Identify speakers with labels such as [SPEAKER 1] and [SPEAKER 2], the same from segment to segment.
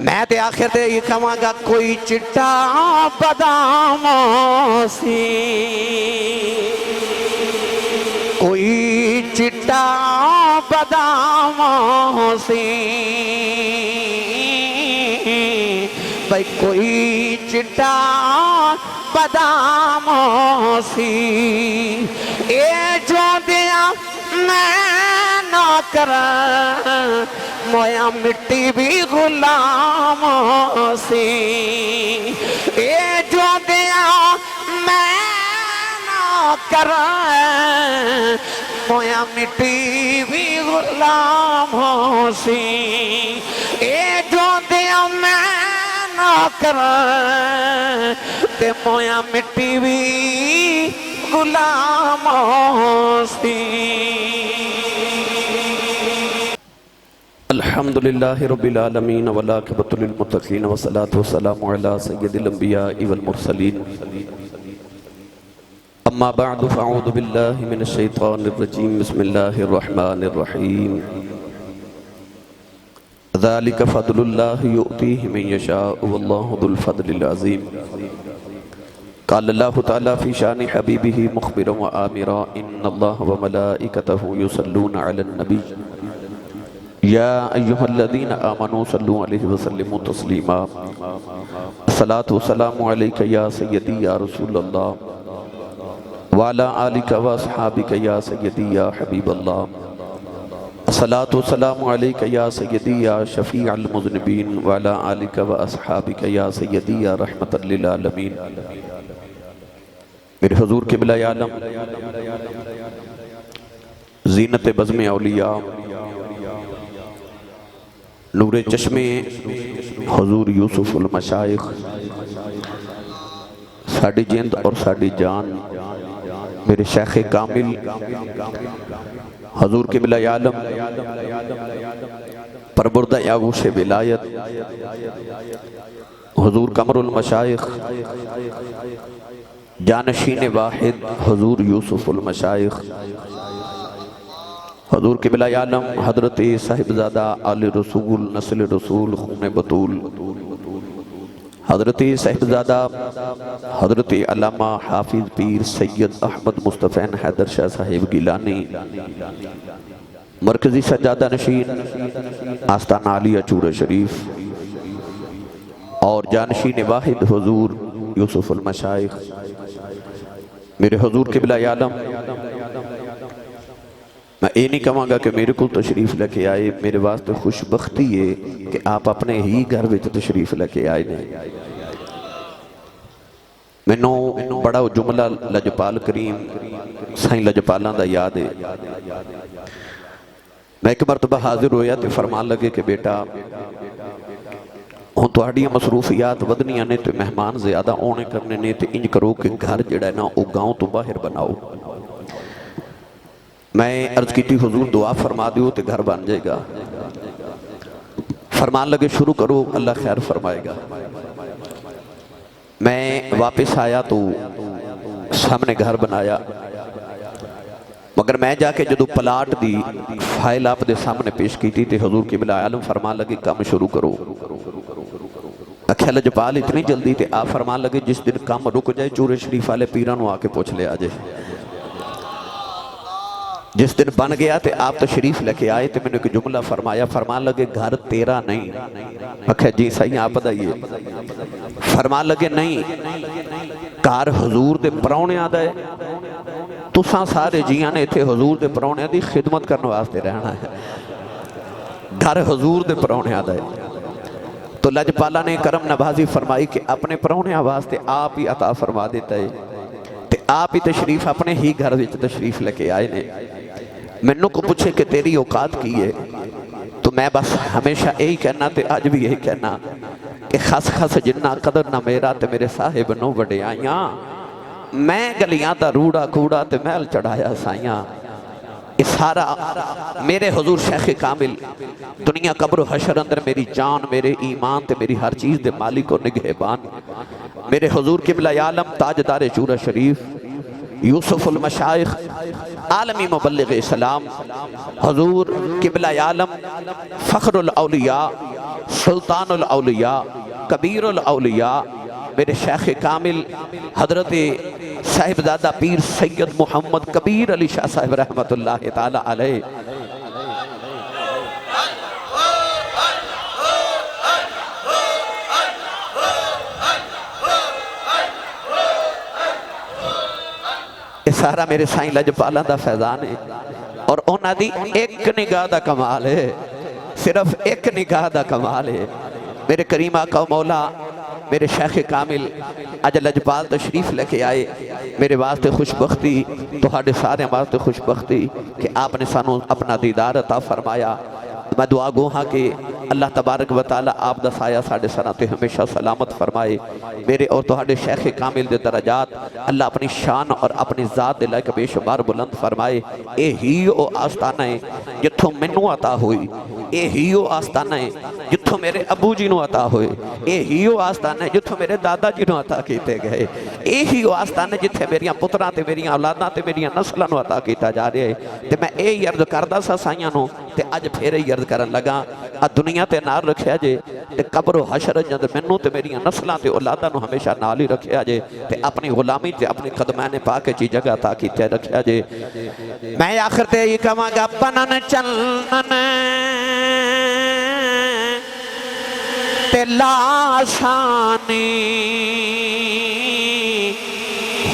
[SPEAKER 1] میں تے آخر تے یہ کہاں گا کوئی چٹا بادام سی، کوئی چٹا بادام سی، بھائی کوئی چٹا بادام سی، اے جو دیا میں نہ کریں مویا مٹی بھی غلام سی، اے جو دیا میں نہ کریں مویا مٹی بھی غلام سی، اے جو دیا میں نہ کریں تے مویا مٹی بھی غلام سی۔ الحمدللہ رب العالمین والعاقبۃ للمتقین والصلاة والسلام علی سید الانبیاء والمرسلین، اما بعد فاعوذ باللہ من الشیطان الرجیم، بسم اللہ الرحمن الرحیم، ذالک فضل اللہ یؤتیہ من یشاء واللہ ذو الفضل العظیم۔ قال اللہ تعالی فی شان حبیبہ مخبرا وآمرا ان اللہ وملائکتہ یصلون علی النبی یا ایہا الذین آمنوا صلوا علیہ وسلموا تسلیما۔ الصلاة والسلام علیکہ یا سیدی یا رسول اللہ وعلی آلکہ واصحابکہ یا سیدی یا حبیب اللہ۔ الصلاة والسلام علیکہ یا سیدی یا شفیع المذنبین وعلی آلکہ واصحابکہ یا سیدی یا رحمت للعالمین۔ میرے حضور قبلہ عالم، زینت بزم اولیاء، نور چشم حضور یوسف المشائخ، ساڑی جند اور ساڑی جان، میرے شیخ کامل حضور قبلہ عالم، پربردہ یاغوش ولایت حضور قمر المشائخ، جانشین واحد حضور یوسف المشائخ، حضور قبلہ عالم حضرت صاحبزادہ آل رسول نسل رسول خون بطول، حضرت صاحبزادہ حضرت علامہ حافظ پیر سید احمد مصطفین حیدر شاہ صاحب گیلانی، مرکزی سجادہ نشین آستانہ علیہ چور شریف، اور جانشین واحد حضور یوسف المشائخ۔ میرے حضور قبلہ عالم، میں یہ نہیں کہوں گا کہ میرے کو تشریف لے کے آئے، میرے واسطے خوش بختی ہے کہ آپ اپنے ہی گھر وچ تشریف لے کے آئے نے۔ میں نو بڑا جملہ لجپال کریم سائیں لجپالاں دا یاد ہے۔ میں ایک مرتبہ حاضر ہویا تے فرمان لگے کہ بیٹا ہوں تہاڈیاں مصروفیات ودنیاں نے تے مہمان زیادہ اونے کرنے نے تے انج کرو کہ گھر جڑا ہے نا او گاؤں تو باہر بناؤ۔ میں عرض کی تھی حضور دعا فرما دیو تے گھر بن جائے گا۔ فرمان لگے شروع کرو اللہ خیر فرمائے گا۔ میں واپس آیا تو سامنے گھر بنایا، مگر میں جا کے جدو پلاٹ دی فائل آپ دے سامنے پیش کی تھی تے حضور قبلہ عالم فرمان لگے کام شروع کرو۔ اکھیا لجپال اتنی جلدی تے آپ فرمان لگے جس دن کام رک جائے چورے شریف والے پیرانو آکے پوچھ لے آجے۔ جس دن بن گیا تے آپ تشریف لے کے آئے تے میں نے ایک جملہ فرمایا، فرمان لگے گھر تیرا نہیں۔ اکھے جی صحیح آپ بتائیے۔ فرمان لگے نہیں، کار حضور دے پرونے آدھائے، تساں سارے جیاں نے تھے حضور دے پرونے دی خدمت کرنے واسطے رہنا ہے، گھر حضور دے پرونے آدھائے۔ تو لجپالا نے کرم نبازی فرمائی کہ اپنے پرونے واسطے آپ ہی عطا فرما دیتا ہے، تے آپ ہی تشریف اپنے ہی گھر وچ تشریف لے کے آئے نے۔ منوں کو پوچھے کہ تیری اوقات کی ہے تو میں بس ہمیشہ یہی کہنا تے آج بھی یہی کہنا کہ خس خس جنہ قدر نہ میرا تے میرے صاحب نو بڑے آئیاں، میں گلیاں دا روڑا کوڑا تے محل چڑھایا سائیاں۔ یہ سارا میرے حضور شیخ کامل دنیا قبر و حشر اندر میری جان میرے ایمان تے میری ہر چیز دے مالک و نگہبان میرے حضور قبلہ عالم تاجدار چورہ شریف یوسف المشائخ عالمی مبلغ اسلام حضور قبلہ عالم فخر الاولیاء سلطان الاولیاء کبیر الاولیاء میرے شیخ کامل حضرت صاحبزادہ پیر سید محمد کبیر علی شاہ صاحب رحمت اللہ تعالی علیہ یہ سارا میرے سائیں لجپالاں دا فیضان ہے اور انہاں دی ایک نگاہ دا کمال ہے، صرف ایک نگاہ دا کمال ہے۔ میرے کریم آقا و مولا میرے شیخ کامل اج لجپال تشریف لے کے آئے، میرے واسطے خوشبختی تہاڈے سارے واسطے خوشبختی کہ آپ نے سانوں اپنا دیدار عطا فرمایا۔ میں دعا گو ہاں کہ اللہ تبارک و تعالی آپ دا سایہ ساڑھے سناتے ہمیشہ سلامت فرمائے، میرے اور تہاڈے شیخ کامل دے درجات اللہ اپنی شان اور اپنی ذات دے لائے بے شمار بلند فرمائے۔ اے ہی او آستانہ ہے جتھوں منو عطا ہوئی، اے ہی او آستانہ ہے جتھوں میرے ابو جی نو عطا ہوئے، اے ہی او آستانہ ہے جتھوں میرے دادا جی نو عطا کیتے گئے، اے ہی او آستانہ ہے جتھے میریاں پتراں تے میریاں اولاداں تے میریاں نسلاں نو عطا کیتا جا رہے تے میں اے یرد کردہ سا سائیاں نو تے اج پھیرے یرد کرن لگا دنیا تے نال رکھیا جے تے قبر و حشر جند منو تے میریاں نسلاں تے اولاداں نو ہمیشہ نال ہی رکھیا جے تے اپنی غلامی تے اپنی قدمین پاک چی جگہ تا کیتے رکھیا جے۔ میں آخر تے یہ کہاں گا پنن چلن تے لاسانی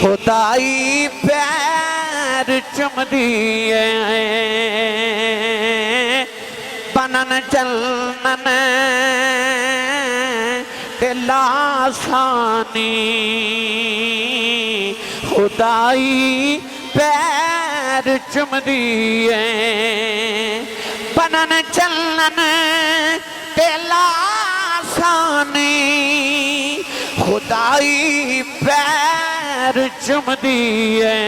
[SPEAKER 1] خدائی پیر چم دیئے پنن چلن تے لاسانی خدائی پیر چم دیئے پنن چلن تے لاسانی خدائی پیر چم دیئے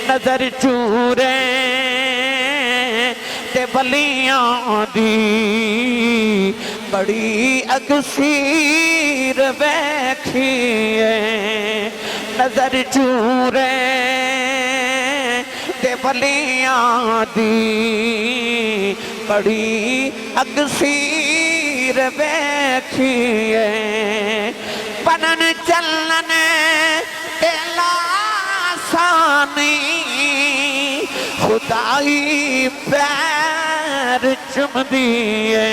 [SPEAKER 1] نظر چورے تے ولیاں دی بڑی اکثیر ویکھیے نظر چورے تے ولیاں دی بڑی اکثیر ویکھیے پنن چلن تے لاسانی خدائی پیر چم دیئے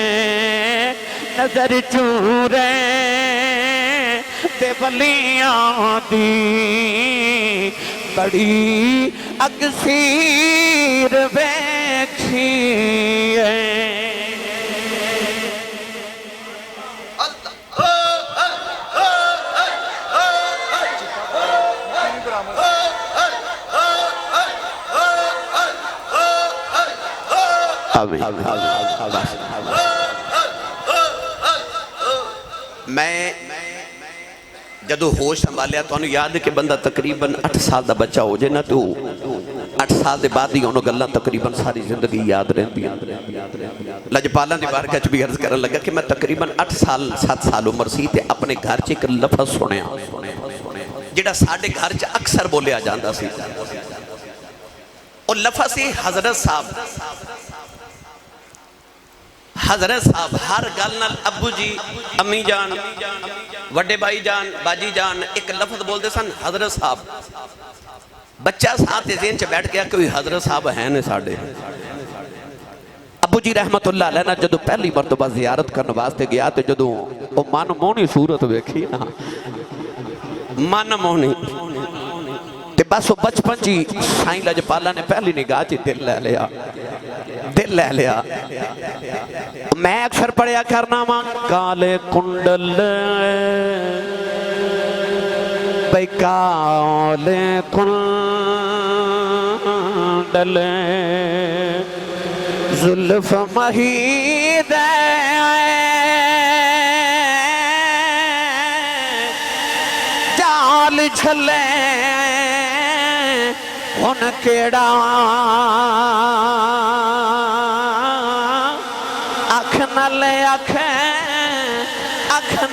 [SPEAKER 1] نظر چورے تے ولیاں دی بڑی اکثیر ویکھیے میں جدو ہوش سنبھالیا تو انہوں یاد ہے کہ بندہ تقریباً 8 سال دا بچہ ہو جائے نا تو 8 سال دے بعد ہی انہوں گلہ تقریباً ساری زندگی یاد رہتی ہیں۔ لجپالاں دی بارگاہ چ بھی عرض کرنے لگا کہ میں تقریباً 8 سال 7 سال عمر سی تے اپنے گھر چ ایک لفظ سنیا جڑا ساڈے گھر چ اکثر بولیا جاندا سی، اور لفظ سی حضرت صاحب۔ حضرت صاحب ہر گل نال ابو جی امی جان وڈے بھائی جان باجی جان ایک لفظ بولتے سن حضرت صاحب۔ بچہ ساتھ ذہن چ بیٹھ گیا کہ حضرت صاحب ہیں نے ساڈے۔ ابو جی رحمت اللہ علیہ جدو پہلی مرتبہ زیارت کرنے واسطے گیا تو جدو وہ من مونی صورت ویکھی نا من مونی تے بس وہ بچپن جی سائیں لجپالاں نے پہلی نگاہ چی دل لے لیا۔ میں اکثر پڑھیا کرنا ماں کالے کنڈل بھئی کالے کنڈل زلف مہید جال جھلے ان کیڑا اکھ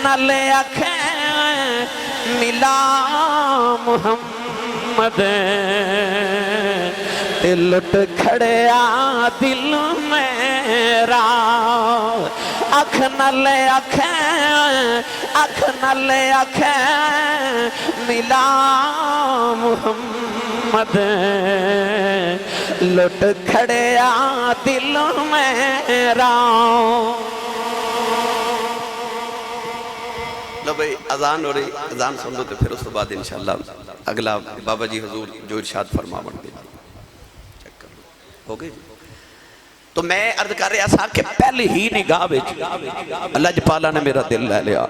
[SPEAKER 1] نلے اکھیں ملا محمد تے لٹ کھڑیا دل میرا اکھ نال اکھیں ملا محمد لٹ کھڑیا دل میرا لو بھئی اذان ہو رہی اذان سن لو تو پھر اس کے بعد انشاءاللہ اگلا بابا جی حضور جو ارشاد فرماون گے ہو گئی تو میں عرض کر رہا سا کہ پہلی ہی نگاہ وچ لجپالا نے میرا دل لے لیا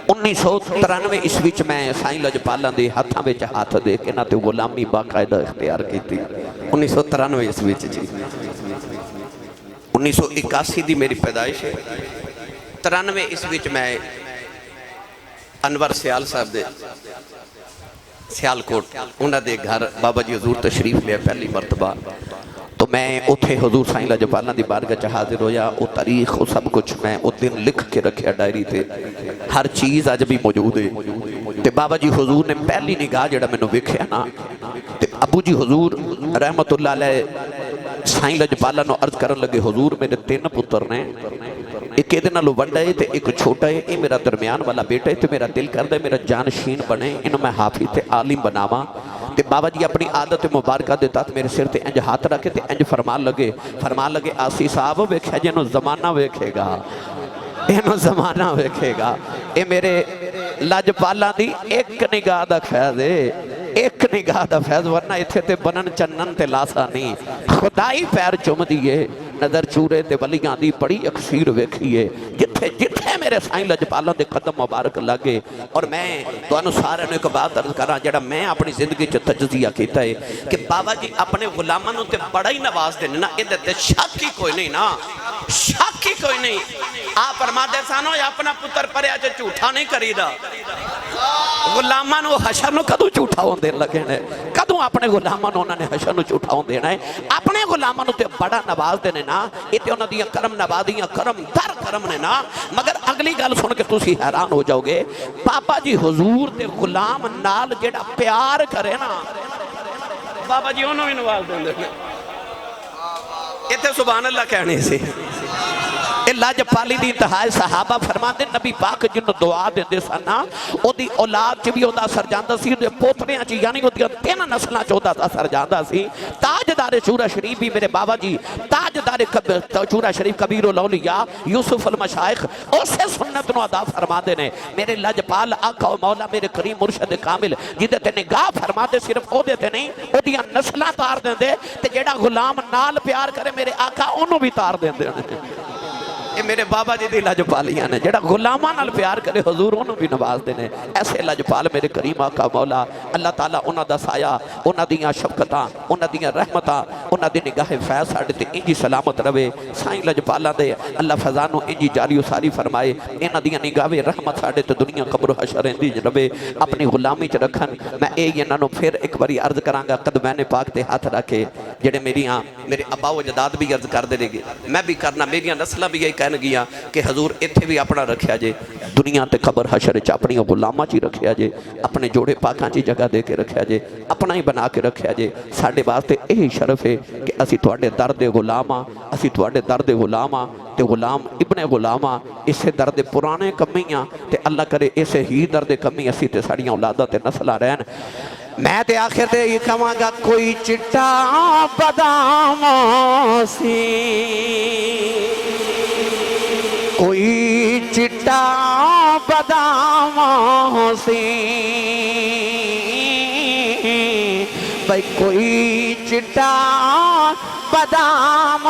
[SPEAKER 1] 1993 عیسوی وچ میں سائیں لجپالا دے ہاتھاں وچ ہاتھ دے کے نہ تے غلامی باقاعدہ اختیار کیتی 1993 عیسوی وچ جی 1981 دی میری پیدائش ہے 93 عیسوی وچ میں انور سیال صاحب دے سیال کوٹ انہاں دے گھر بابا جی حضور تشریف لیا پہلی مرتبہ تو میں اتھے حضور سائیں لجپالا دی بارگاہ چ حاضر ہویا او تاریخ او سب کچھ میں او دن لکھ کے رکھیا ڈائری تے ہر چیز اج بھی موجود ہے تے بابا جی حضور نے پہلی نگاہ جڑا مینوں ویکھیا نا تے ابو جی حضور رحمت اللہ علیہ سائیں لجپالا نو عرض کرن لگے حضور میرے 3 پتر نے ایک ایدے نالو وڈا ہے تے ایک چھوٹا ہے اے میرا درمیان والا بیٹا ہے تے میرا دل کردہ ہے میرا جانشین بنے انہوں میں حافظ تے عالم بناوا تے بابا جی اپنی عادت مبارکہ دیتا تے میرے سر تے انج ہاتھ رکھے تے انج فرمان لگے آسی صاحب ویکھے جنہوں زمانہ ویکھے گا انہوں زمانہ ویکھے گا اے میرے لجپالا دی ایک نگاہ دا فیض ہے ایک نگاہ دا فیض ورنہ اتھے تے بنن چنن تے لاسا نہیں خدائی پیر چوم دیئے نظر چورے تے ولیاں دی بڑی اکثیر ویکھیے جتھے میرے سائیں لجپالا دے قدم مبارک لگے اور میں تو انہوں سارے نے ایک بات عرض کر رہا جڑا میں اپنی زندگی چ تجزیہ کیتا ہے کہ بابا جی اپنے غلامانوں تے بڑا ہی نواز دینے نا ادھے تے شک ہی کوئی نہیں نا شک ہی کوئی نہیں آپ فرما دے سانو یا اپنا پتر پرے آجے جھوٹا نہیں کری دا غلامانوں حشر نو کدوں جھوٹا ہون دے لگے نے کدوں اپنے غلامانوں انہوں نے حشر نو جھوٹا ہون دینا ہے اپنے غلامانوں تے بڑا نواز دینے نا اتے انہوں دیا کرم نوازیاں کرم در کرم نے نا مگر اگلی گل سن کے تسی حیران ہو جاؤ گے بابا جی حضور دے غلام نال جڑا پیار کرے نا بابا جی انہوں ہی نواز دیں دے اتے سبحان اللہ کہنے سے لجپالی دی انتہائی صحابہ فرما دے نبی پاک جنہوں دعا دے دے سنا او دی اولاد چی بھی او دا سرجاندہ سی او دے پوتریاں چی یعنی او دی 3 نسلہ چودہ دا سرجاندہ سی تاجدار شورہ شریف بھی میرے بابا جی تاجدار شورہ شریف کبیر الاولیاء یوسف المشائخ اسے سنت نو ادا فرما دے نے میرے لجپال آقا و مولا میرے کریم مرشد کامل جدے تے نگاہ فرما دے صرف او دے تے نہیں او دیا نسلہ تار دیں دے تے جیڑا غلام نال پیار کرے میرے آقا انہوں بھی تار دیں دے یہ میرے بابا جی دی لجپالیاں نے جڑا غلامہ نال پیار کرے حضور انہوں بھی نواز دینے ایسے لجپال میرے کریم آقا مولا اللہ تعالیٰ انہوں دا سایہ انہوں دیاں شفقتاں انہوں دیاں رحمتاں انہوں دی نگاہ فیض ساڑھے تے انجی سلامت روے سائیں لجپالا دے اللہ فضانو انجی جاری و ساری فرمائے انہوں دیاں نگاہ رحمت ساڑھے تے دنیا قبر و حشر اندی روے اپنی غلامی چ رکھن میں یہ انہوں پھر ایک باری عرض کرانگا قدمین پاک تے ہاتھ رکھے جڑے میرے ابا و جداد بھی عرض کر دے گے میں بھی کرنا میری نسلہ بھی یہی کہنے گیا کہ حضور اتھے بھی اپنا رکھیا جے دنیا تے قبر حشر چ اپنی غلامہ چی رکھیا جے اپنے جوڑے پاکاں چی جگہ دے کے رکھیا جے اپنا ہی بنا کے رکھیا جے ساڑھے واسطے یہی شرف ہے کہ اسی تواڈے درد غلامہ اسی تواڈے درد غلامہ تے غلام ابن غلامہ اسے درد پرانے کمیاں تے اللہ کرے اسے ہی درد کمی اسی تے ساڑیاں اولادہ تے نسلہ رہن میں تے آخر تے یہ کہاں گا کوئی چٹا بادام سی کوئی چٹا بادام سی بھائی کوئی چٹا بادام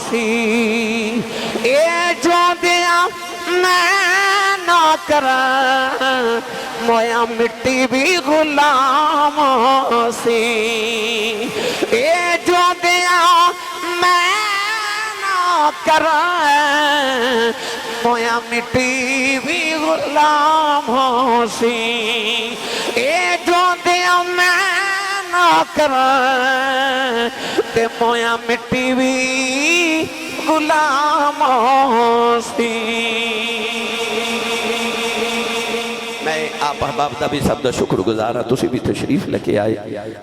[SPEAKER 1] سی اے جو دیا میں نہ کرا مویا مٹی بھی غلام سی اے جو دیا میں نہ کرا مویا مٹی بھی غلام سی اے جو دیا میں نہ کرا تے مویا مٹی بھی غلام سی میں آپ آپ احباب دا بھی سب دا شکر گزارا تسی بھی تشریف لے کے آئے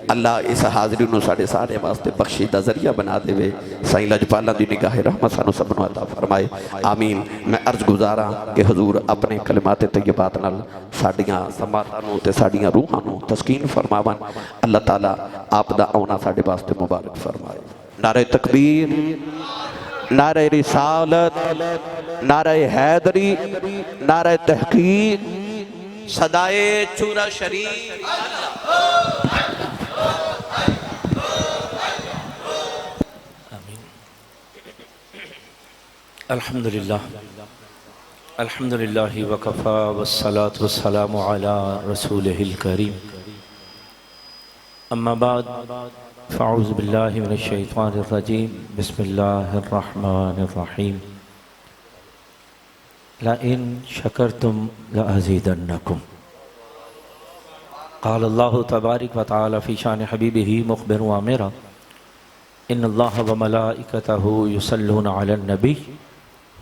[SPEAKER 1] اللہ اس حاضری نو ساڑے سارے واسطے بخشی دا ذریعہ بنا دے وے سائیں لجپالا دی نگاہ رحمت سانو سب نو عطا فرمائے آمین میں عرض گزارا کہ حضور اپنے کلمات طیبات نال ساڑیاں سماعتاں نو تے ساڑیاں روحاں نو تسکین فرماون اللہ تعالیٰ آپ دا آنا ساڑے واسطے مبارک فرمائے نعرہ تکبیر نعرہ رسالت نعرہ حیدری نعرہ تحقیق صدائے چورا شریف
[SPEAKER 2] الحمدللہ الحمدللہ وکفا والصلاة والسلام علی رسولہ الکریم اما بعد فاعوذ باللہ من الشیطان الرجیم بسم اللہ الرحمن الرحیم لئن شکرتم لأزیدنکم قال اللہ تبارک و تعالی فی شان حبیبہ مخبر وامرہ ان اللہ وملائکتہ یصلون علی النبی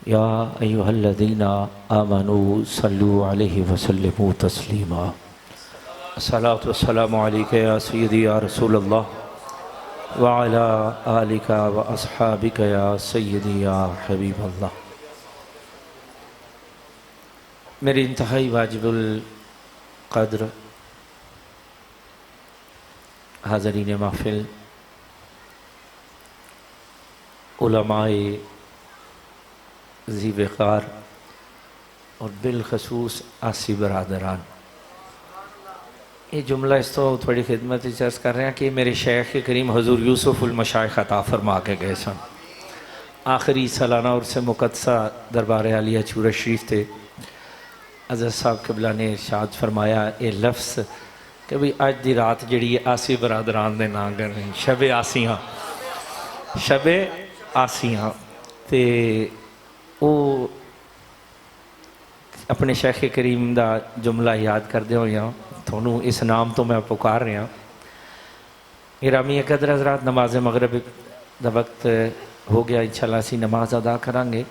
[SPEAKER 2] یا ایہا الذین آمنوا صلوا علیہ وسلموا تسلیما الصلاة والسلام علیکہ یا سیدی یا رسول اللہ وعلى آلك وأصحابك يا سيدي يا حبيب اللہ میری انتہائی واجب القدر حاضرین محفل علماء ذی وقار اور بالخصوص آسی برادران یہ جملہ اس تو تھوڑی خدمت عرض کر رہے ہیں کہ میرے شیخ کریم حضور یوسف المشائخ عطا فرما کے گئے سن آخری سالانہ عرس مقدسہ دربار عالیہ چورا شریف تھے حضرت صاحب قبلہ نے ارشاد فرمایا اے لفظ کہ بھئی آج دی رات جڑی آسی برادران دے نام کر رہے ہیں شب آسیاں تے او اپنے شیخ کریم دا جملہ یاد کر دے ہو یہاں تھونوں اس نام تو میں پکار رہا ہوں گرامی قدر حضرات نماز مغرب دا وقت ہو گیا انشاءاللہ اسی نماز ادا کرانگے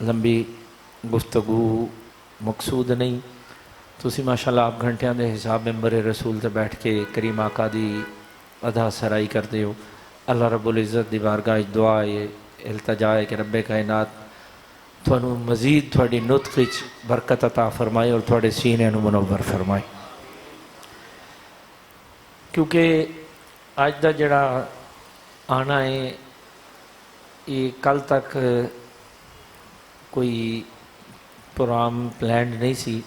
[SPEAKER 2] لمبی گفتگو مقصود نہیں تسی ماشاءاللہ آپ گھنٹیاں دے حساب ممبر رسول تے بیٹھ کے کریم آقا دی ادا سرائی کر دے ہو اللہ رب العزت دی بارگاہ دعا التجا ہے کہ رب کائنات تھوانو مزید تھوڑی نطق برکت عطا فرمائے اور تھوڑے سینے نو منور فرمائے کیونکہ آج دا جڑا آنا ہے یہ کل تک کوئی پروگرام پلانڈ نہیں سی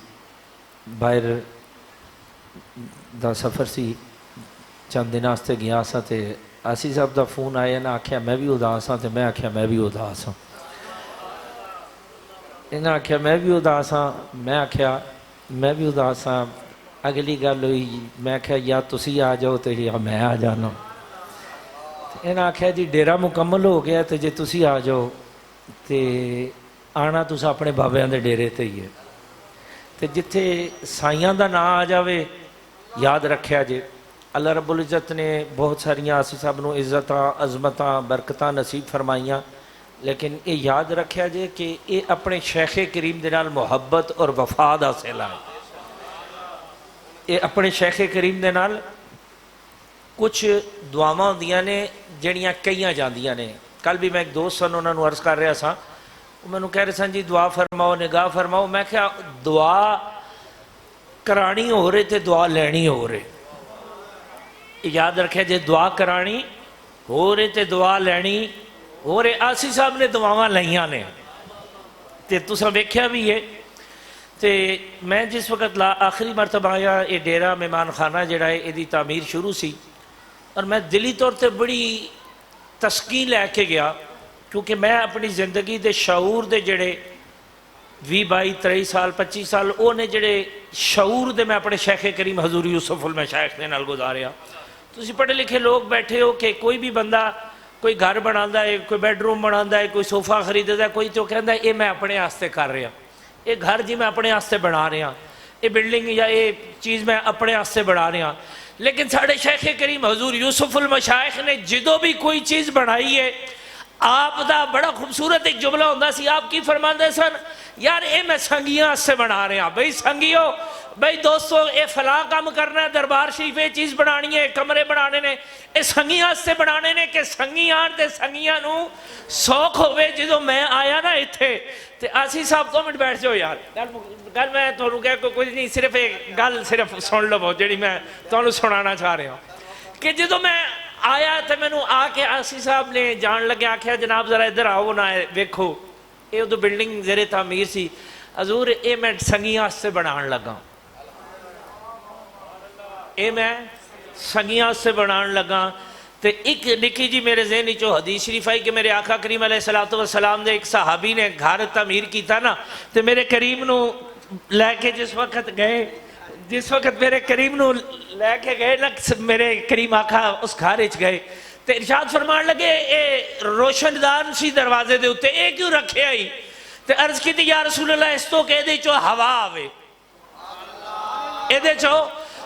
[SPEAKER 2] باہر دا سفر سی چند دن واسطے گیا سا تے آسی صاحب دا فون آیا نا آکھیا میں بھی اداس ہاں تے میں آکھیا میں بھی اداس ہاں انہاں آکھیا میں بھی اداس ہاں میں آکھیا میں بھی اداس ہاں اگلی گل ہوئی میں آکھیا یا تسی آ جاؤ تے یا میں آ جانا انہاں آکھیا جی ڈیرا مکمل ہو گیا تے جے تسی آ جاؤ تے آنا تسا اپنے بابیاں دے ڈیرے تے ہی ہے تے جتھے سائیاں دا نا آ جاوے یاد رکھیا جے اللہ رب العزت نے بہت ساریاں آسی صاحب نو عزتاں عظمتاں برکتاں نصیب فرمائیاں لیکن یہ یاد رکھیا جے کہ یہ اپنے شیخ کریم دے نال محبت اور وفا دا حاصل ہے یہ اپنے شیخ کریم دے نال کچھ دعاواں ہوندیاں نے جڑیاں کئیاں جاندیاں نے کل بھی میں ایک دوست سن انہوں نے عرض کر رہا سا میں نے کہہ رہے سن جی دعا فرماؤ نگاہ فرماؤ میں کہا دعا کرانی ہو رہے تے دعا لینی ہو رہے یاد رکھے جے دعا کرانی ہو رہے تے دعا لینی ہو رہے آسی صاحب نے دعاواں لائیاں نے تے تساں ویکھیا بھی ہے تے میں جس وقت آخری مرتبہ آیا یہ ڈیرا مہمان خانہ جڑا ہے یہ تعمیر شروع سی اور میں دلی طور تے بڑی تسکین لے کے گیا کیونکہ میں اپنی زندگی دے شعور دے جڑے 20 22 23 سال 25 سال وہ نے جڑے شعور دے میں اپنے شیخ کریم حضور یوسف المشائخ نے نال گزاریا تسی پڑھے لکھے لوگ بیٹھے ہو کہ کوئی بھی بندہ کوئی گھر بناتا ہے کوئی بیڈ روم بناتا ہے کوئی صوفہ خریدتا ہے کوئی تو کہتا ہے یہ میں اپنے واسطے کر رہا یہ گھر جی میں اپنے واسطے بنا رہا یہ بلڈنگ یا یہ چیز میں اپنے واسطے بنا رہا لیکن ساڑھے شیخ کریم حضور یوسف المشائخ نے جدو بھی کوئی چیز بنائی ہے آپ دا بڑا خوبصورت ایک جملہ ہوندہ سی آپ کی فرماندے سن یار اے میں سنگیاں سے بنا رہے ہیں بھئی سنگیوں بھائی دوستو اے فلاں کام کرنا ہے، دربار شریف یہ چیز بنانی ہے، کمرے بنانے نے، اے سنگیاں سے بنانے نے کہ سنگیاں تے سنگیاں نو سوکھ ہوئے۔ جدو میں آیا نا اتھے تے آسی صاحب 2 منٹ بیٹھ جاؤ یار، گل میں تو کہہ کوئی نہیں، صرف ایک گل صرف سن لو جڑی میں تو سنانا چاہ رہا ہوں کہ جدو میں آیا تے میں آ کے آسی صاحب نے جان لگے آکھیا جناب ذرا ادھر آؤ نا ویکھو، یہ ادو بلڈنگ زیر تعمیر سی، حضور اے میں سنگیاں سے بنان لگا، اے میں سنگیاں سے بنان لگا۔ تے ایک نکی جی میرے ذہنی چو حدیث شریف آئی کہ میرے آقا کریم علیہ السلام نے ایک صحابی نے گھر تعمیر کیتا نا، تے میرے کریم نو لے کے جس وقت میرے کریم نو لے کے گئے نا، میرے کریم آقا اس گھر اچ گئے تے ارشاد فرمان لگے اے روشن دان سی دروازے دے ہوتے، اے کیوں رکھے آئی؟ تے عرض کی تھی یا رسول اللہ اس تو کہ دے چو ہوا آوے، اے دے چو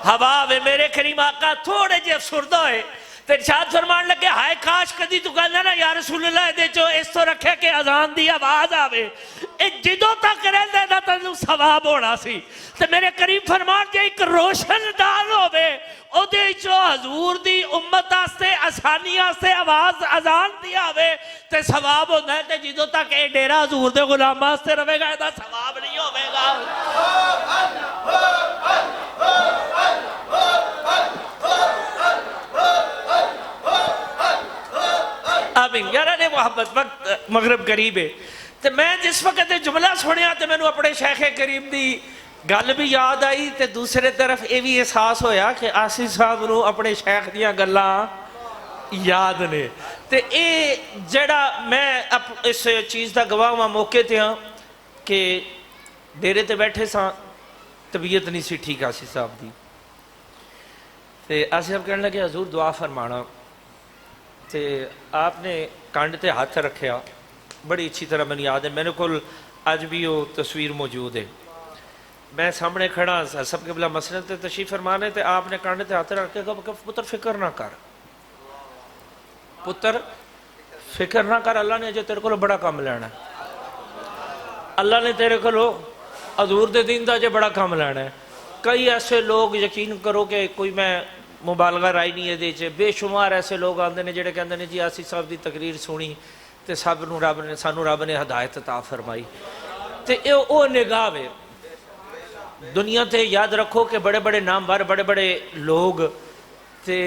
[SPEAKER 2] ہوا آوے۔ میرے کریم آقا تھوڑے جے افسردہ ہوئے تے ارشاد فرمان لگے ہائے کاش کدی تو کہنا نا یا رسول اللہ دے جو اس تو رکھے کہ اذان دی آواز آوے، اے جدوں تک رہندے نا تنوں ثواب ہونا سی۔ تے میرے کریم فرمان جے ایک روشن دان ہوے او دے جو حضور دی امت آستے آسانی آستے آواز اذان دی آوے تے ثواب ہونا ہے، تے جدوں تک اے ڈیرہ حضور دے غلام آستے رہے گا ایدہ ثواب نہیں ہوے گا۔ آمین یارہ محبت، وقت مغرب قریب ہے، تو میں جس وقت جملہ سنیا تو میں نے اپنے شیخ کریم دی گل بھی یاد آئی، تو دوسرے طرف یہ بھی احساس ہویا کہ آسی صاحب نو اپنے شیخ دیاں گلاں یاد نے۔ تو یہ جڑا میں اس چیز دا گواہ ہوا موقع تے ہاں کہ ڈیرے تے بیٹھے ساں، طبیعت نہیں سی ٹھیک آسی صاحب دی، تو آسی صاحب کہنے لگے حضور دعا فرمانا، تے آپ نے کانڈ تے ہاتھ رکھیا، بڑی اچھی طرح میں یاد ہے، میرے کو آج بھی وہ تصویر موجود ہے، میں سامنے کھڑا سب قبلہ مسجد تے تشریف فرمانے تے آپ نے کانڈ تے ہاتھ رکھ کے کہا پتر فکر نہ کر، پتر فکر نہ کر، اللہ نے جو تیرے کو بڑا کام لینا ہے، اللہ نے تیرے کو حضور دے دین دا جو بڑا کام لینا ہے۔ کئی ایسے لوگ یقین کرو کہ کوئی میں مبالغہ رائی نہیں ہے دے چھے، بے شمار ایسے لوگ آندے نے جڑے کہندے نے جی آسی صاحب دی تقریر سنی تے سانو رب نے ہدایت عطا فرمائی، تے او نگاہ ہے۔ دنیا تے یاد رکھو کہ بڑے بڑے نامور بڑے بڑے لوگ تے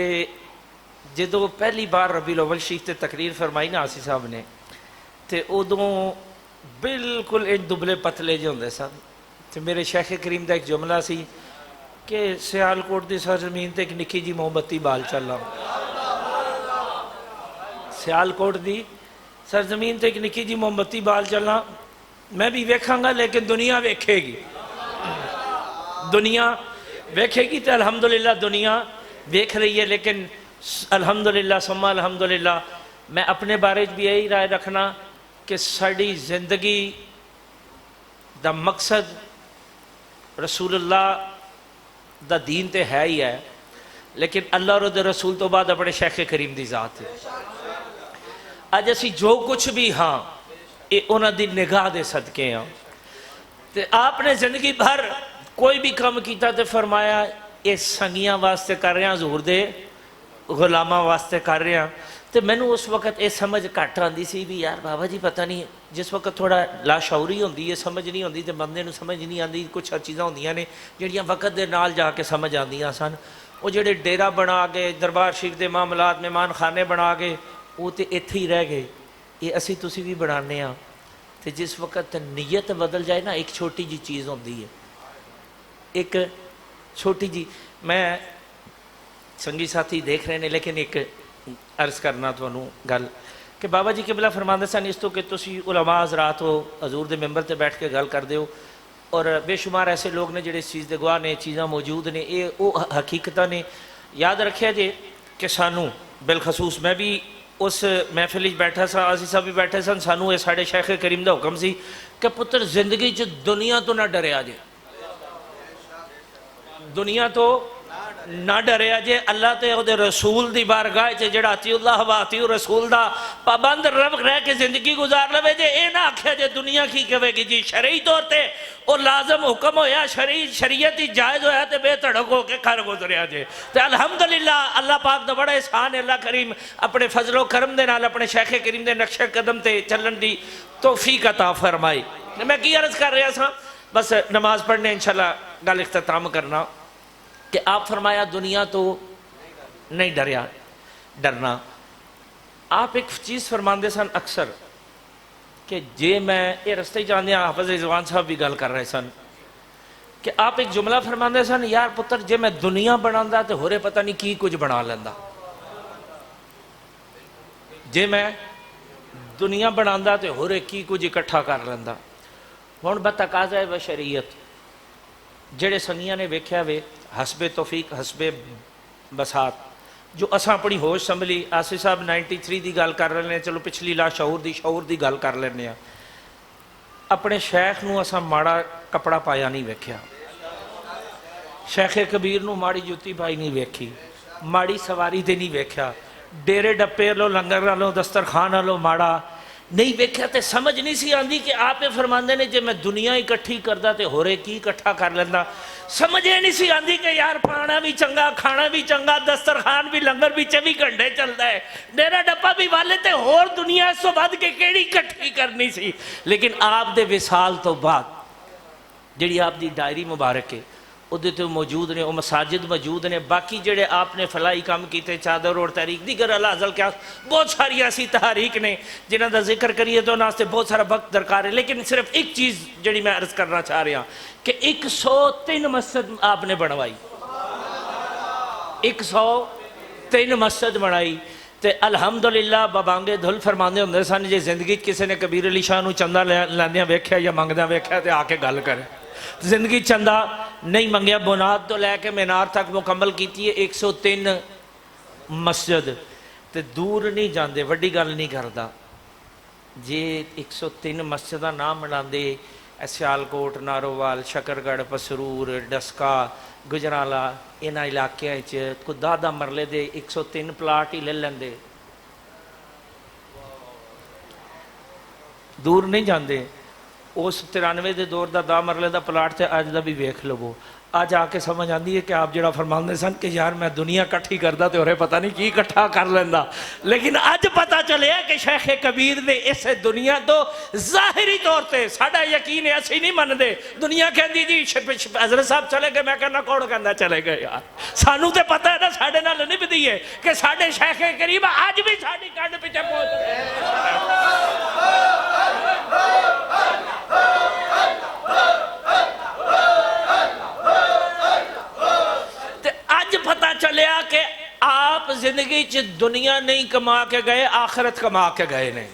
[SPEAKER 2] جدو پہلی بار ربیع الاول شریف تے تقریر فرمائی نا آسی صاحب نے، تے ادوں بالکل ایک دبلے پتلے جو ہوندے سن، تے میرے شیخ کریم دا ایک جملہ سی کہ سیالکوٹ دی سرزمین تے ایک نکی جی موم بتی بال چلا، سیالکوٹ دی سرزمین تے ایک نکی جی موم بتی بال چلا، میں بھی ویکھاں گا لیکن دنیا ویکھے گی، دنیا ویکھے گی تے الحمدللہ دنیا ویکھ رہی ہے، لیکن الحمدللہ ثم الحمدللہ میں اپنے بارے بھی یہی رائے رکھنا کہ ساری زندگی دا مقصد رسول اللہ دا دین تے ہے ہی ہے، لیکن اللہ اور دے رسول تو بعد اپنے شیخ کریم دی ذات ہے۔ آج اسی جو کچھ بھی ہاں یہ انہاں دی نگاہ دے صدقے ہاں، تے آپ نے زندگی بھر کوئی بھی کام کیتا تے فرمایا یہ سنگیاں واسطے کر رہے ہیں، حضور دے غلامہ واسطے کر رہے ہیں۔ تے میں نے اس وقت یہ سمجھ کٹ آندی سی بھی یار بابا جی پتہ نہیں، جس وقت تھوڑا لاشعوری ہوندی ہے سمجھ نہیں ہوندی تے بندے نو سمجھ نہیں آندی، کچھ چیزاں ہوندیاں نے جڑیاں وقت دے نال جا کے سمجھ آندیاں سن۔ وہ جڑے ڈیرہ بنا گئے، دربار شریف دے معاملات مہمان خانے بنا گئے، وہ تے ایتھے ہی رہ گئے، یہ اسی تسی بھی بنانے ہاں۔ تے جس وقت نیت بدل جائے نا، ایک چھوٹی جی چیز ہوندی ہے، ایک چھوٹی جی، میں سنگی ساتھی دیکھ رہے ہیں لیکن ایک عرض کرنا تو انہوں گل کہ بابا جی قبلہ فرماندے سن اس تو کہ تسی علماء حضرات ہو، حضور دے ممبر تے بیٹھ کے گل کر دیو، اور بے شمار ایسے لوگ نے جڑے اس چیز دے گواہ نے، چیزاں موجود نے، یہ وہ حقیقتاں نے یاد رکھیا جے کہ سانو بالخصوص میں بھی اس محفل بیٹھا سا، آسی صاحب بھی بیٹھے سن، سانو یہ ساڑھے شیخ کریم دا حکم سی کہ پتر زندگی چ دنیا تو نہ ڈریا جے، دنیا تو نہ ڈریا جے اللہ تے او دے رسول دی بارگاہ چ جڑا اتی اللہ و اتی رسول دا پابند رہ کے زندگی گزار لوے جے اے نہ آکھیا جے دنیا کی کہے گی جی شرعی طور تے او لازم حکم ہویا شریعت ہی جائز ہویا تے بے تڑک ہو کے کھر گزریا جے تے الحمدللہ اللہ پاک دا بڑا احسان ہے اللہ کریم اپنے فضل و کرم دے نال اپنے شیخ کریم دے نقش قدم تے چلن دی توفیق عطا فرمائی میں کی عرض کر رہا تھا بس نماز پڑھنے انشاءاللہ گل اختتام کرنا کہ آپ فرمایا دنیا تو نہیں ڈرنا آپ ایک چیز فرماندے سن اکثر کہ جے میں یہ رستے جاندے ہیں حافظ رضوان صاحب بھی گل کر رہے سن کہ آپ ایک جملہ فرماندے سن یار پتر جے میں دنیا بناندہ تو ہورے پتہ نہیں کی کچھ بنا لیندہ جے میں دنیا بناندہ تو ہورے کی کچھ اکٹھا کر لیندہ ہون بتقاضا ہے بشریعت جڑے سنگیاں نے ویکھیا وے حسب توفیق حسب بسات جو اساں اپنی ہوش سنبھلی آصف صاحب 93 دی گل کر رہے ہیں چلو پچھلی لا شعور دی گل کر لینے ہیں اپنے شیخ نو اساں ماڑا کپڑا پایا نہیں ویکھیا شیخ کبیر نو ماڑی جوتی پائی نہیں ویکھی ماڑی سواری تے نہیں ویکھیا ڈیرے ڈپے لو لنگر لو دسترخوان لو ماڑا نہیں ویکھیا تے سمجھ نہیں سی آندی کہ آپ فرماندے نے جے میں دنیا اکٹھی کردہ تے ہورے کی اکٹھا کر لیندہ سمجھے نہیں سی آندی کہ یار پانا بھی چنگا کھانا بھی چنگا دسترخوان بھی لنگر بھی 24 گھنٹے چلتا ہے ڈیرا ڈپا بھی والے تے ہور دنیا اس تو بعد کے کیڑی اکٹھی کرنی سی لیکن آپ دے وصال تو بعد جڑی آپ دی ڈائری مبارک ہے ادھے تو موجود نے وہ مساجد موجود نے باقی جڑے آپ نے فلائی کام کیتے چادر اور تحریک دیگر اللہ عزل کیا بہت ساری ایسی تحریک نے جنہاں دا ذکر کریے تو ناستے بہت سارا وقت درکار ہے لیکن صرف ایک چیز جڑی میں عرض کرنا چاہ رہا کہ 103 مسجد آپ نے بنوائی 103 مسجد بنائی تے الحمدللہ بابانگے دھل فرماندے ہوندے سن جے زندگی کسی نے کبیر علی شاہ نو چندہ لیندیاں ویکھیا یا منگدیاں ویکھیا تے آ کے گل کرے زندگی چندہ نہیں منگیا بنیاد تو لے کے مینار تک مکمل کیتی ہے 103 مسجد تے دور نہیں جاندے وڈی گل نہیں کردا جے 103 مسجدہ نام بناندے سیالکوٹ نارووال شکرگڑھ پسرور ڈسکا گجرالہ انہاں علاقے کوئی دادا مرلے دے 103 پلاٹ ہی لے لیندے دور نہیں جاندے اس 93 دے دور دا مرلے دا پلاٹ تے آج دا بھی ویکھ لو آج آ کے سمجھ آندی ہے کہ آپ جڑا فرماندے سن کہ یار میں دنیا کٹھی کردا تے اورے پتہ نہیں کی کٹھا کر لیندا لیکن آج پتہ چلے کہ شیخ کبیر نے اس دنیا تو ظاہری طور تے ساڈا یقین ہے اسی نہیں مندے دنیا کہندی جی حضرت صاحب چلے گئے میں کہنا کون کہندا چلے گئے یار سانو تے پتہ ہے نا ساڈے نال نہیں بدی ہے کہ ساڈے شیخ کریم آج بھی ساڈی کنڈ پیچھے پہنچ رہے پتہ چلیا کہ آپ زندگی دنیا نہیں کما کے گئے آخرت کما کے گئے نے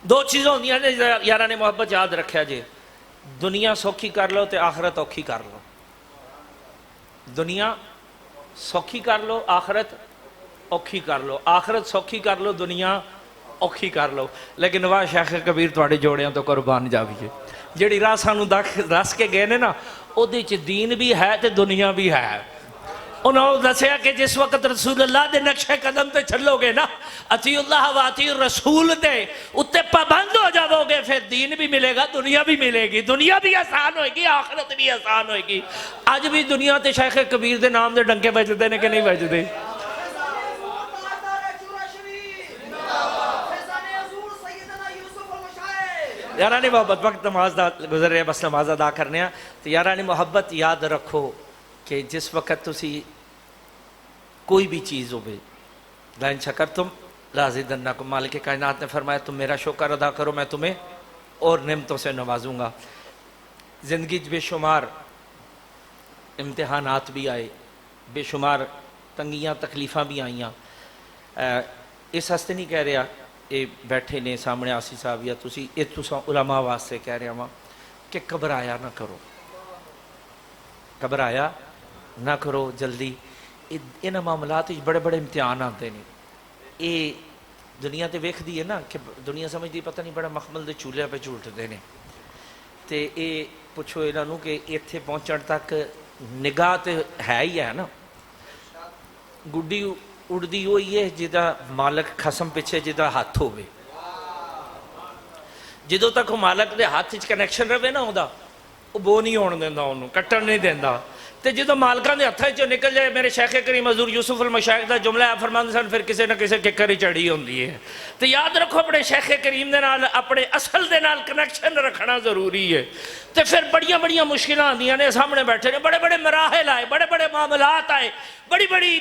[SPEAKER 2] دو چیزوں ہوندیاں نے یاراں نے محبت یاد رکھیا جی دنیا سوکھی کر لو تے آخرت اوکھی کر لو دنیا سوکھی کر لو آخرت اوکھی کر لو آخرت سوکھی کر لو دنیا اوکھی کر لو لیکن واہ شیخ کبیر تواڈے جوڑیاں تو قربان جاویے جڑی راہ سانو دس کے گئے نے نا او دے چ دین بھی ہے تے دنیا بھی ہے انہوں نے دسیا کہ جس وقت رسول اللہ دے نقشہ قدم تے چلو گے نا اتی اللہ و اتی رسول دے اتے پابند ہو جاؤ گے پھر دین بھی ملے گا دنیا بھی ملے گی دنیا بھی آسان ہوئے گی آخرت بھی آسان ہوئے گی آج بھی دنیا تے شیخ کبیر دے نام دے ڈنکے بجدے نے کہ نہیں بجدے یارانی محبت وقت نماز دا گزر رہے بس نماز ادا کرنے ہیں تو یارانی محبت یاد رکھو کہ جس وقت تسی کوئی بھی چیز ہو لائن شکرتم لازیدنکم مالک کائنات نے فرمایا تم میرا شکر ادا کرو میں تمہیں اور نعمتوں سے نوازوں گا زندگی بے شمار امتحانات بھی آئے بے شمار تنگیاں تکلیفاں بھی آئیاں اس ہستے نہیں کہہ رہا یہ بیٹھے نے سامنے آسی صاحب یا تسی علماء واسطے کہہ رہا ہوں کہ گھبرایا نہ کرو گھبرایا نہ کرو جلدی انہاں معاملات بڑے بڑے امتحان آتے ہیں یہ دنیا تے ویکھ دی ہے نا کہ دنیا سمجھ دی پتہ نہیں بڑا مخمل دے چولہے پہ جھولٹتے ہیں تے اے پوچھو انہاں نوں کہ ایتھے پہنچن تک ਨਿਗਾਹ ਤੇ ਹੈ ਹੀ ਹੈ ਨਾ, ਗੁੱਡੀ ਉੜਦੀ ਹੋਈ ਹੈ ਜਿਹਦਾ ਮਾਲਕ ਖਸਮ ਪਿੱਛੇ ਜਿਹਦਾ ਹੱਥ ਹੋਵੇ। ਜਦੋਂ ਤੱਕ ਉਹ ਮਾਲਕ ਦੇ ਹੱਥ 'ਚ ਕਨੈਕਸ਼ਨ ਰਵੇ ਨਾ ਉਹਦਾ, ਉਹ ਬੋ ਨਹੀਂ ਹੋਣ ਦਿੰਦਾ, ਉਹਨੂੰ ਕੱਟਣ ਨਹੀਂ ਦਿੰਦਾ। ਤੇ ਜਦੋਂ ਮਾਲਕਾਂ ਦੇ ਹੱਥਾਂ 'ਚੋਂ ਨਿਕਲ ਜਾਏ, ਮੇਰੇ ਸ਼ੇਖ ਕਰੀਮ ਹਜ਼ੂਰ ਯੂਸੁਫ ਅਲ ਮਸ਼ਾਇਖ ਦਾ ਜੁਮਲਾ ਹੈ, ਫਰਮਾਉਂਦੇ ਸਨ ਫਿਰ ਕਿਸੇ ਨਾ ਕਿਸੇ ਕਿੱਕਰ ਹੀ ਚੜੀ ਹੁੰਦੀ ਹੈ। ਤੇ ਯਾਦ ਰੱਖੋ ਆਪਣੇ ਸ਼ੇਖ ਕਰੀਮ ਦੇ ਨਾਲ, ਆਪਣੇ ਅਸਲ ਦੇ ਨਾਲ ਕਨੈਕਸ਼ਨ ਰੱਖਣਾ ਜ਼ਰੂਰੀ ਹੈ। ਤੇ ਫਿਰ ਬੜੀਆਂ ਬੜੀਆਂ ਮੁਸ਼ਕਿਲਾਂ ਆਉਂਦੀਆਂ ਨੇ, ਸਾਹਮਣੇ ਬੈਠੇ ਨੇ, ਬੜੇ ਬੜੇ ਮਰਾਹਿਲ ਆਏ, ਬੜੇ ਬੜੇ ਮਾਮਲਾਤ ਆਏ, ਬੜੀ ਬੜੀ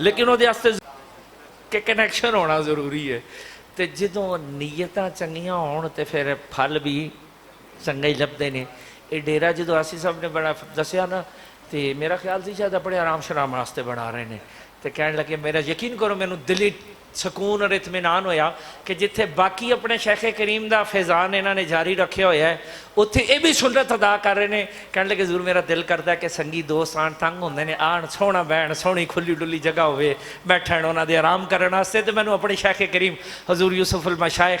[SPEAKER 2] ਲੇਕਿਨ ਉਹਦੇ ਵਾਸਤੇ ਕਿ ਕਨੈਕਸ਼ਨ ਹੋਣਾ ਜ਼ਰੂਰੀ ਹੈ। ਤੇ ਜਦੋਂ ਨੀਅਤਾਂ ਚੰਗੀਆਂ ਹੋਣ ਤੇ ਫਿਰ ਫਲ ਵੀ ਚੰਗੇ ਹੀ ਲੱਭਦੇ ਨੇ। ਇਹ ਡੇਰਾ ਜਦੋਂ ਆਸੀ ਸਾਹਿਬ ਨੇ ਬੜਾ ਦੱਸਿਆ ਨਾ, ਤੇ ਮੇਰਾ ਖਿਆਲ ਸੀ ਸ਼ਾਇਦ ਆਪਣੇ ਆਰਾਮ ਸ਼ਰਾਮ ਵਾਸਤੇ ਬਣਾ ਰਹੇ ਨੇ। ਤੇ ਕਹਿਣ ਲੱਗੇ ਮੇਰਾ ਯਕੀਨ ਕਰੋ ਮੈਨੂੰ ਦਿਲੀ ਸਕੂਨ ਔਰ ਇਤਮੀਨਾਨ ਹੋਇਆ ਕਿ ਜਿੱਥੇ ਬਾਕੀ ਆਪਣੇ ਸ਼ੇਖ ਕਰੀਮ ਦਾ ਫੈਜ਼ਾਨ ਇਹਨਾਂ ਨੇ ਜਾਰੀ ਰੱਖਿਆ ਹੋਇਆ ਹੈ, ਉੱਥੇ ਇਹ ਵੀ ਸੁਨਨਤ ਅਦਾ ਕਰ ਰਹੇ ਨੇ। ਕਹਿਣ ਲੱਗੇ ਜ਼ਰੂਰ ਮੇਰਾ ਦਿਲ ਕਰਦਾ ਕਿ ਸੰਗੀ ਦੋਸਤ ਆਣ, ਤੰਗ ਹੁੰਦੇ ਨੇ, ਆਣ ਸੋਹਣਾ ਬਹਿਣ, ਸੋਹਣੀ ਖੁੱਲੀ ਡੁੱਲੀ ਜਗ੍ਹਾ ਹੋਵੇ ਬੈਠਣ ਉਹਨਾਂ ਦੇ ਆਰਾਮ ਕਰਨ ਵਾਸਤੇ। ਤੇ ਮੈਨੂੰ ਆਪਣੇ ਸ਼ੇਖ ਕਰੀਮ ਹਜ਼ੂਰ ਯੂਸੁਫ ਅਲ ਮਸ਼ਾਇਖ